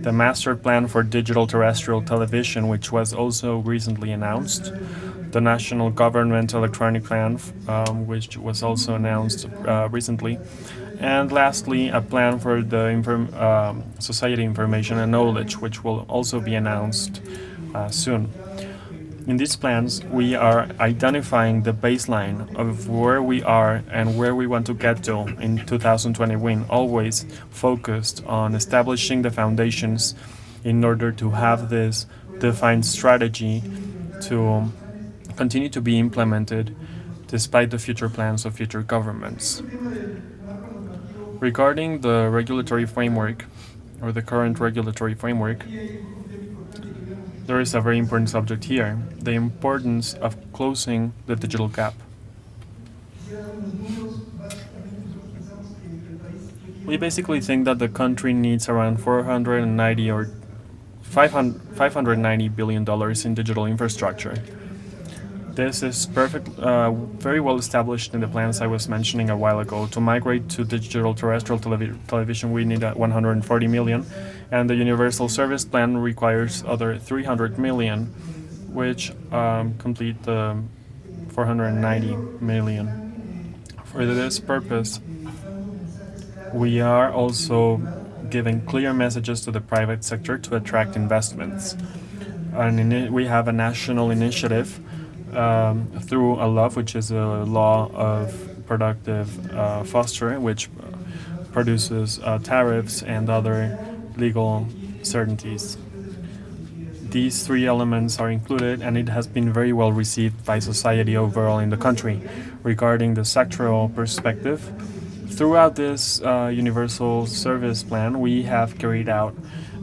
S1: The Master Plan for Digital Terrestrial Television, which was also recently announced. The National Government Electronic Plan, which was also announced recently. And lastly, a plan for the society information and knowledge, which will also be announced soon. In these plans, we are identifying the baseline of where we are and where we want to get to in 2021, always focused on establishing the foundations in order to have this defined strategy to continue to be implemented despite the future plans of future governments. Regarding the regulatory framework, or the current regulatory framework, there is a very important subject here, the importance of closing the digital gap. We basically think that the country needs around $490 or $590 billion in digital infrastructure. This is very well established in the plans I was mentioning a while ago. To migrate to digital terrestrial television, we need 140 million, and the Universal Service Plan requires other 300 million, which complete the 490 million. For this purpose, we are also giving clear messages to the private sector to attract investments. And we have a national initiative through a law, which is a law of productive fostering, which produces tariffs and other legal certainties. These 3 elements are included, and it has been very well received by society overall in the country. Regarding the sectoral perspective, throughout this Universal Service Plan, we have carried out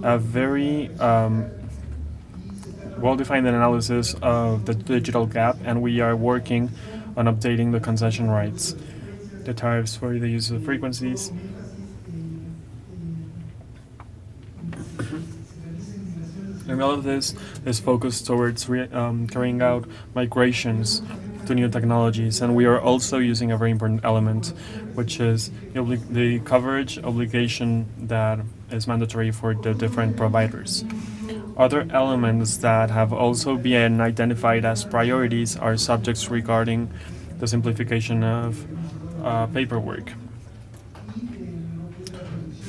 S1: a very well-defined analysis of the digital gap, and we are working on updating the concession rights, the tariffs for the use of frequencies, and all of this is focused towards carrying out migrations to new technologies. And we are also using a very important element, which is the coverage obligation that is mandatory for the different providers. Other elements that have also been identified as priorities are subjects regarding the simplification of paperwork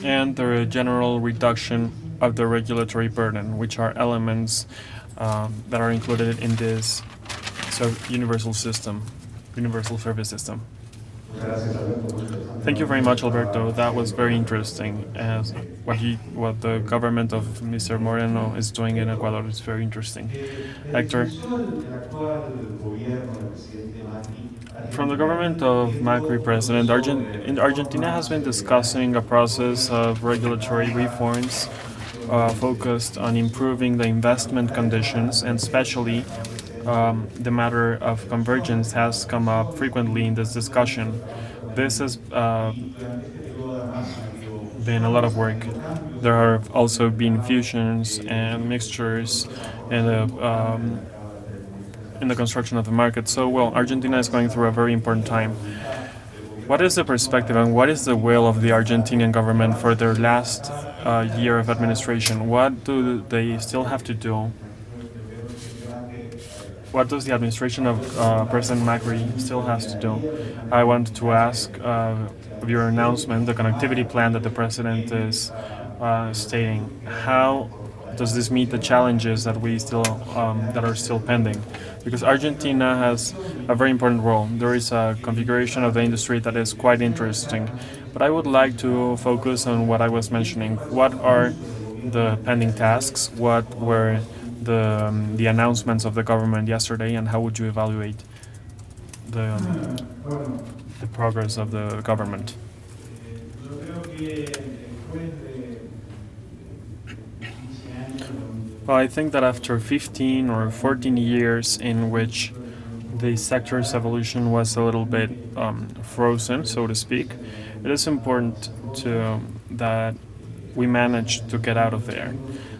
S1: and the general reduction of the regulatory burden, which are elements that are included in this universal service system. Thank you very much, Alberto. That was very interesting. As what the government of Mr. Moreno is doing in Ecuador is very interesting. Héctor, from the government of Macri president, Argentina has been discussing a process of regulatory reforms focused on improving the investment conditions, and especially the matter of convergence has come up frequently in this discussion. This has been a lot of work. There have also been fusions and mixtures in the construction of the market. So, Argentina is going through a very important time. What is the perspective and what is the will of the Argentinian government for their last year of administration? What do they still have to do what does the administration of President Macri still has to do? I want to ask of your announcement, the connectivity plan that the president is stating. How does this meet the challenges that we still that are still pending? Because Argentina has a very important role. There is a configuration of the industry that is quite interesting, but I would like to focus on what I was mentioning. What are the pending tasks? What were the announcements of the government yesterday, and how would you evaluate the progress of the government? Well, I think that after 15 or 14 years in which the sector's evolution was a little bit frozen, so to speak, it is important that we managed to get out of there.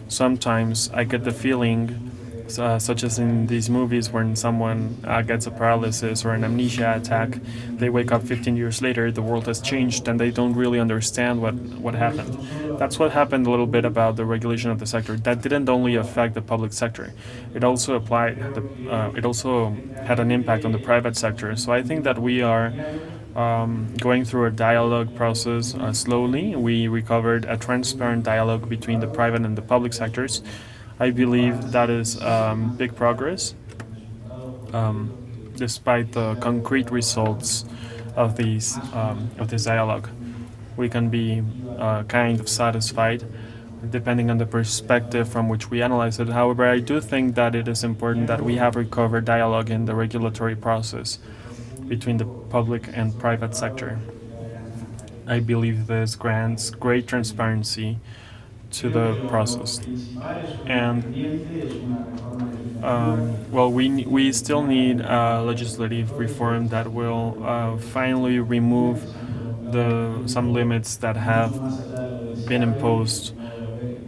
S1: Sometimes I get the feeling, such as in these movies when someone gets a paralysis or an amnesia attack, they wake up 15 years later, the world has changed, and they don't really understand what happened. That's what happened a little bit about the regulation of the sector. That didn't only affect the public sector; it also it also had an impact on the private sector. So I think that we are going through a dialogue process slowly. We recovered a transparent dialogue between the private and the public sectors. I believe that is big progress, despite the concrete results of this dialogue. We can be kind of satisfied depending on the perspective from which we analyze it. However, I do think that it is important that we have recovered dialogue in the regulatory process between the public and private sector. I believe this grants great transparency to the process. And well, we still need legislative reform that will finally remove some limits that have been imposed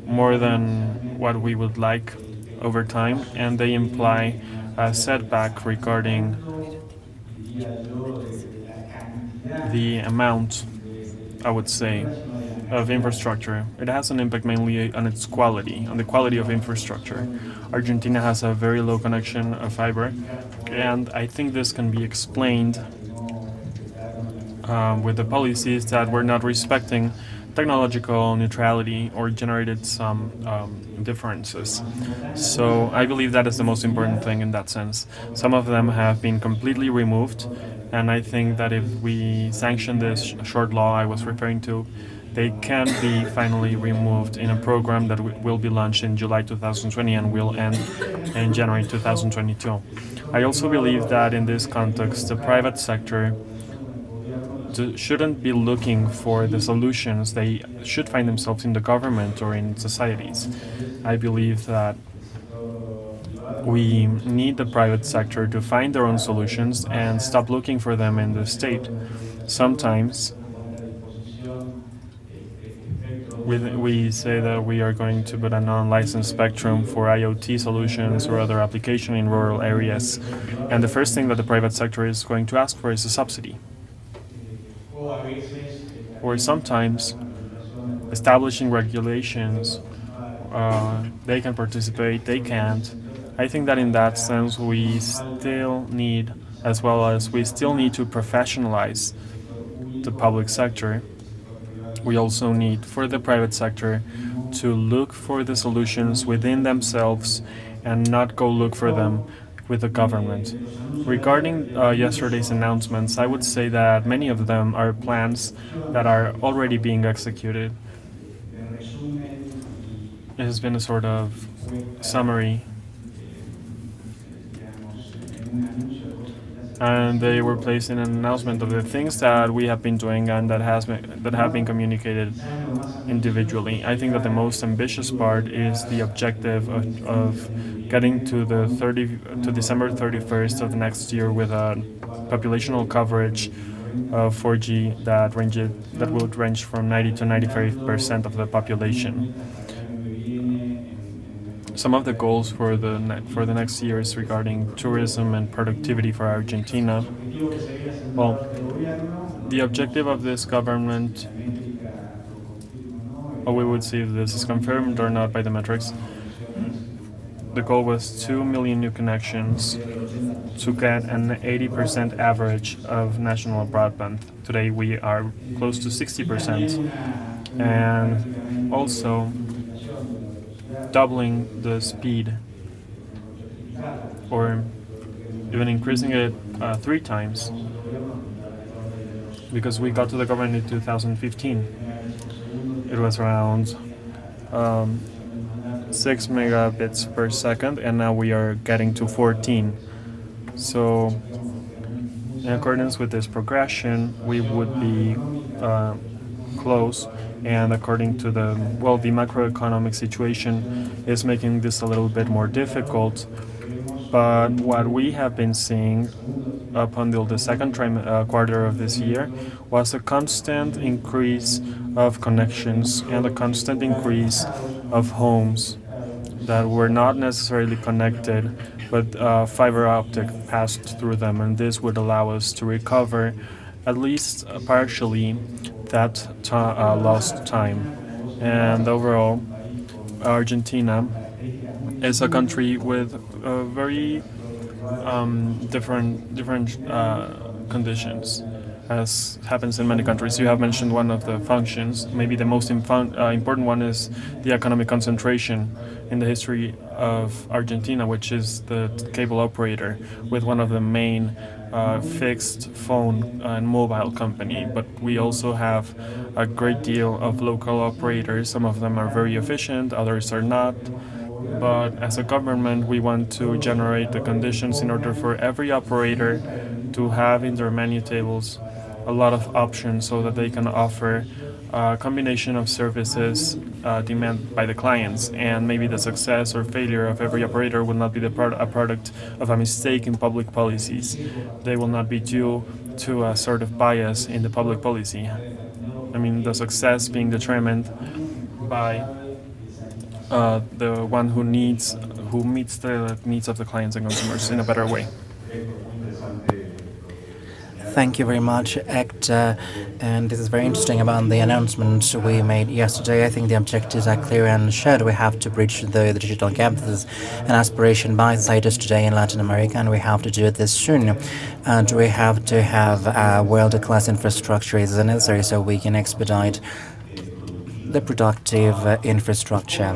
S1: more than what we would like over time, and they imply a setback regarding the amount, I would say, of infrastructure. It has an impact mainly on its quality, on the quality of infrastructure. Argentina has a very low connection of fiber, and I think this can be explained with the policies that were not respecting technological neutrality or generated some differences. So I believe that is the most important thing in that sense. Some of them have been completely removed, and I think that if we sanction this short law I was referring to, they can be finally removed in a program that will be launched in July 2020 and will end in January 2022. I also believe that in this context, the private sector shouldn't be looking for the solutions. They should find themselves in the government or in societies. I believe that we need the private sector to find their own solutions and stop looking for them in the state. Sometimes we say that we are going to put a non-licensed spectrum for IoT solutions or other application in rural areas, and the first thing that the private sector is going to ask for is a subsidy. Or sometimes establishing regulations, they can participate, they can't. I think that in that sense we still need, as well as we still need to professionalize the public sector. We also need for the private sector to look for the solutions within themselves and not go look for them with the government. Regarding yesterday's announcements, I would say that many of them are plans that are already being executed. It has been a sort of summary, and they were placed in an announcement of the things that we have been doing and that have been communicated individually. I think that the most ambitious part is the objective of getting to December 31st of the next year with a populational coverage of 4G that will range from 90 to 95% of the population. Some of the goals for the next years regarding tourism and productivity for Argentina. Well, the objective of this government, we would see if this is confirmed or not by the metrics. the goal was 2 million new connections to get an 80% average of national broadband. Today we are close to 60%, and also doubling the speed, or even increasing it 3 times, because we got to the government in 2015. It was around 6 megabits per second, and now we are getting to 14. So, in accordance with this progression, we would be close. And according to the macroeconomic situation is making this a little bit more difficult. But what we have been seeing up until the second quarter of this year was a constant increase of connections and a constant increase of homes that were not necessarily connected, but fiber optic passed through them, and this would allow us to recover at least partially that lost time. And overall, Argentina is a country with very different conditions, as happens in many countries. You have mentioned one of the functions. Maybe the most important one is the economic concentration in the history of Argentina, which is the cable operator, with one of the main fixed phone and mobile company. But we also have a great deal of local operators. Some of them are very efficient, others are not. But as a government, we want to generate the conditions in order for every operator to have in their menu tables a lot of options so that they can offer a combination of services demanded by the clients. And maybe the success or failure of every operator will not be a product of a mistake in public policies. They will not be due to a sort of bias in the public policy. I mean, the success being determined by the one who meets the needs of the clients and consumers in a better way.
S2: Thank you very much, Héctor. And this is very interesting about the announcements we made yesterday. I think the objectives are clear and shared. We have to bridge the digital gap. This is an aspiration by societies today in Latin America, and we have to do it this soon. And we have to have a world-class infrastructure as necessary so we can expedite the productive infrastructure.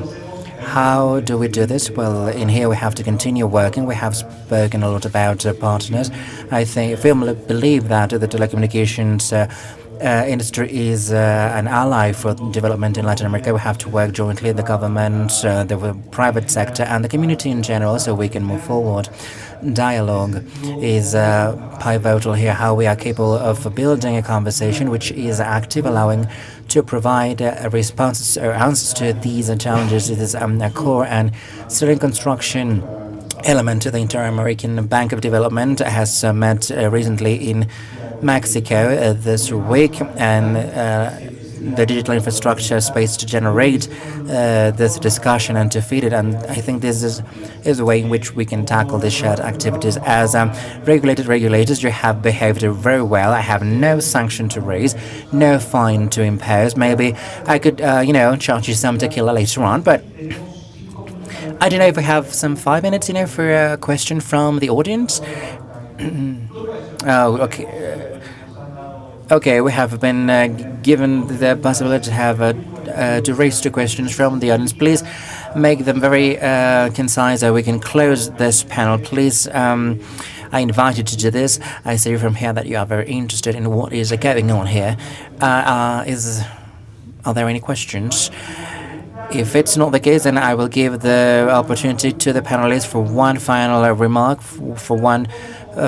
S2: How do we do this? Well, in here we have to continue working. We have spoken a lot about partners. I firmly believe that the telecommunications industry is an ally for development in Latin America. We have to work jointly, the government, the private sector, and the community in general, so we can move forward. Dialogue is pivotal here, how we are capable of building a conversation which is active, allowing to provide responses or answers to these challenges. It is a core and still in construction element. The Inter-American Bank of Development has met recently in Mexico this week, and the digital infrastructure space to generate this discussion and to feed it. And I think this is a way in which we can tackle these shared activities. As regulators, you have behaved very well. I have no sanction to raise, no fine to impose. Maybe I could, charge you some tequila later on, but I don't know if we have some 5 minutes, for a question from the audience. Oh, okay. Okay, we have been given the possibility to have to raise 2 questions from the audience. Please make them very concise so we can close this panel. Please, I invite you to do this. I see from here that you are very interested in what is going on here. Are there any questions? If it's not the case, then I will give the opportunity to the panelists for one final remark, for one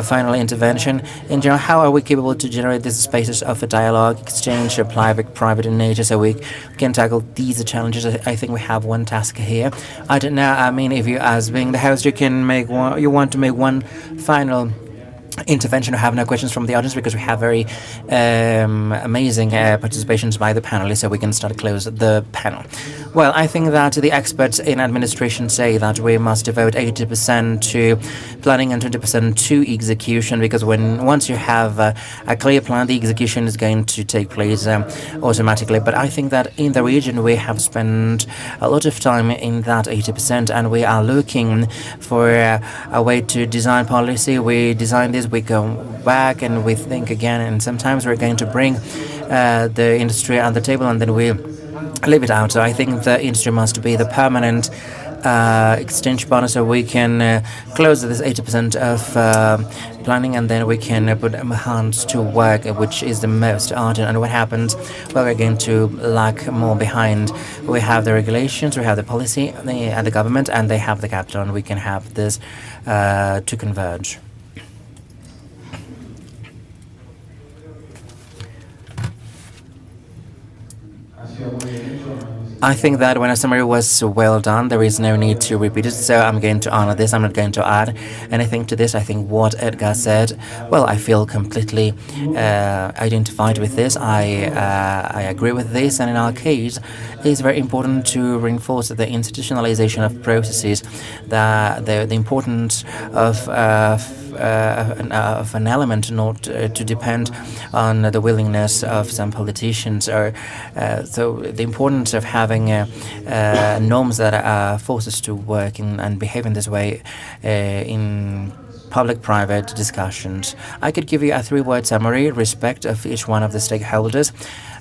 S2: final intervention. In general, how are we capable to generate these spaces of a dialogue, exchange, private in nature, so we can tackle these challenges? I think we have one task here. I don't know. I mean, if you, as being the host, you want to make one final intervention. I have no questions from the audience because we have very amazing participations by the panelists, so we can start close the panel. Well, I think that the experts in administration say that we must devote 80% to planning and 20% to execution, because once you have a clear plan, the execution is going to take place automatically. But I think that in the region we have spent a lot of time in that 80%, and we are looking for a way to design policy. We design this, we go back and we think again, and sometimes we're going to bring the industry at the table and then we leave it out. So I think the industry must be the permanent exchange partner, so we can close this 80% of planning, and then we can put hands to work, which is the most urgent. And what happens? Well, we're going to lag more behind. We have the regulations, we have the policy, and the government, and they have the capital, and we can have this to converge. I think that when a summary was well done, there is no need to repeat it, so I'm going to honor this. I'm not going to add anything to this. I think what Edgar said, well, I feel completely identified with this. I agree with this, and in our case, it's very important to reinforce the institutionalization of processes, the importance of an element not to depend on the willingness of some politicians, or so the importance of having norms that force us to work and behave in this way in public-private discussions. I could give you a 3-word summary: respect of each one of the stakeholders,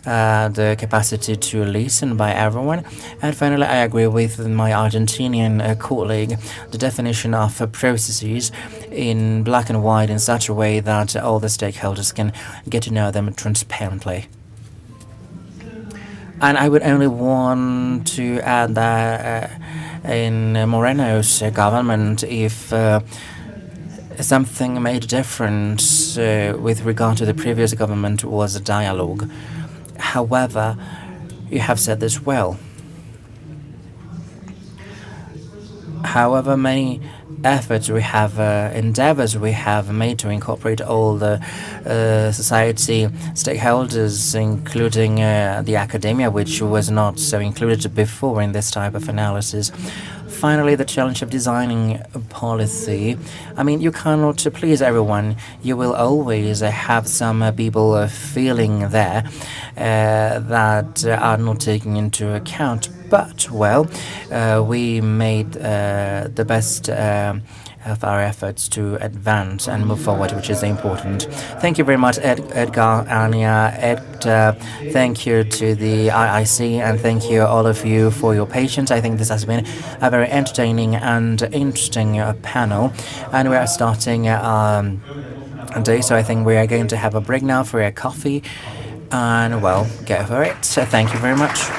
S2: the capacity to listen by everyone, and finally, I agree with my Argentinian colleague, the definition of processes in black and white in such a way that all the stakeholders can get to know them transparently. And I would only want to add that in Moreno's government, if something made a difference with regard to the previous government, was a dialogue. However, you have said this well. However many efforts we have, endeavors we have made to incorporate all the society stakeholders, including the academia, which was not so included before in this type of analysis. Finally, the challenge of designing a policy. I mean, you cannot please everyone. You will always have some people feeling there that are not taken into account. But, well, we made the best of our efforts to advance and move forward, which is important. Thank you very much, Edgar, Hannia, Héctor. Thank you to the IIC, and thank you all of you for your patience. I think this has been a very entertaining and interesting panel, and we are starting a day, so I think we are going to have a break now for a coffee, and, well, go for it. So thank you very much.